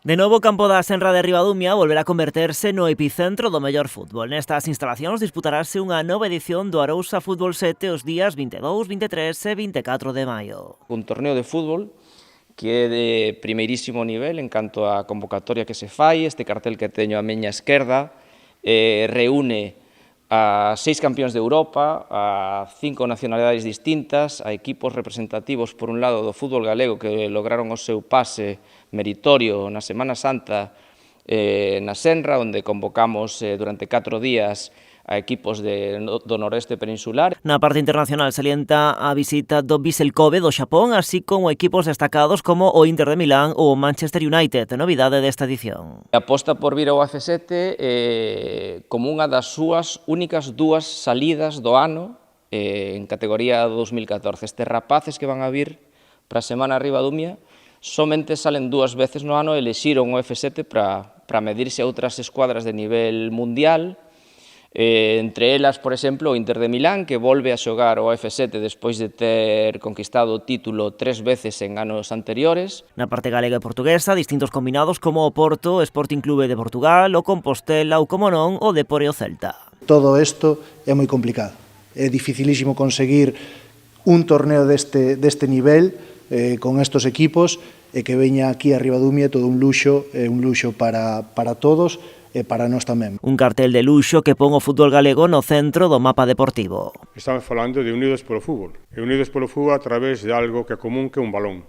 De novo, o campo da Senra de Ribadumia volverá a converterse no epicentro do mellor fútbol. Nestas instalacións disputarase unha nova edición do Arousa Fútbol 7 os días 22, 23 e 24 de maio. Un torneo de fútbol que é de primeirísimo nivel en canto á convocatoria que se fai. Este cartel que teño á miña esquerda reúne a 6 campións de Europa, a 5 nacionalidades distintas, a equipos representativos, por un lado, do fútbol galego que lograron o seu pase meritorio na Semana Santa na Senra, onde convocamos durante 4 días a equipos do noroeste peninsular. Na parte internacional salienta a visita do Vissel Kobe do Xapón, así como equipos destacados como o Inter de Milán ou o Manchester United, novidade desta edición. Aposta por vir ao AF7 como unha das súas únicas 2 salidas do ano en categoría 2014. Estes rapaces que van a vir para a Semana Ribadumia somente salen 2 veces no ano e elixiron o F7 para medirse a outras escuadras de nivel mundial, entre elas, por exemplo, o Inter de Milán, que volve a xogar o F7 despois de ter conquistado o título 3 veces en anos anteriores. Na parte galega e portuguesa, distintos combinados como o Porto, Sporting Clube de Portugal, o Compostela ou, como non, o Depor e o Celta. Todo isto é moi complicado. É dificilísimo conseguir un torneo deste nivel con estos equipos e que veña aquí a Ribadumia todo un luxo para todos e para nós tamén. Un cartel de luxo que pon o fútbol galego no centro do mapa deportivo. Estamos falando de Unidos polo Fútbol. E Unidos polo Fútbol a través de algo que é común que un balón.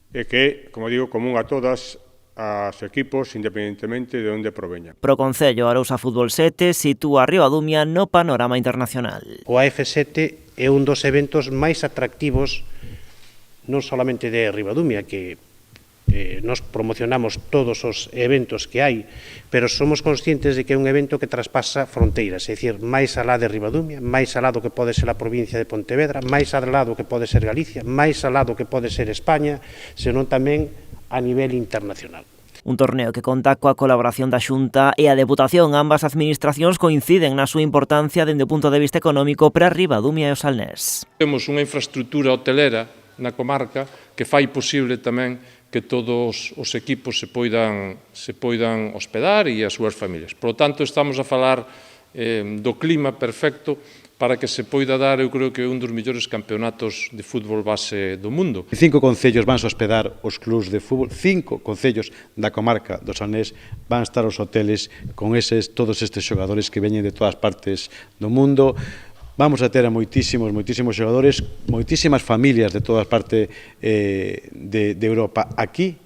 E que, como digo, común a todas as equipos, independentemente de onde proveñan. Pro Concello, Arousa Fútbol 7 sitúa a Ribadumia no panorama internacional. O AF7 é un dos eventos máis atractivos non solamente de Ribadumia, que nos promocionamos todos os eventos que hai, pero somos conscientes de que é un evento que traspasa fronteiras, é dicir, máis alá de Ribadumia, máis alá do que pode ser a provincia de Pontevedra, máis alá do que pode ser Galicia, máis alá do que pode ser España, senón tamén a nivel internacional. Un torneo que conta coa colaboración da Xunta e a Deputación. Ambas administracións coinciden na súa importancia dende o punto de vista económico para Ribadumia e o Salnés. Temos unha infraestrutura hotelera na comarca que fai posible tamén que todos os equipos se poidan hospedar e as súas familias. Por lo tanto, estamos a falar do clima perfecto para que se poida dar, eu creo que un dos mellores campeonatos de fútbol base do mundo. 5 concellos van a hospedar os clubs de fútbol, 5 concellos da comarca do Salnés van a estar os hoteles con todos estes xogadores que veñen de todas partes do mundo. Vamos a ter a moitísimos xogadores, moitísimas familias de todas partes de Europa aquí,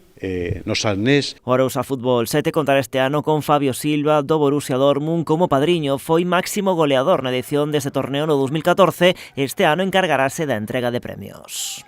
no Salnés. O Arousa Fútbol 7 contará este ano con Fabio Silva do Borussia Dortmund como padriño. Foi máximo goleador na edición deste torneo no 2014. Este ano encargarase da entrega de premios.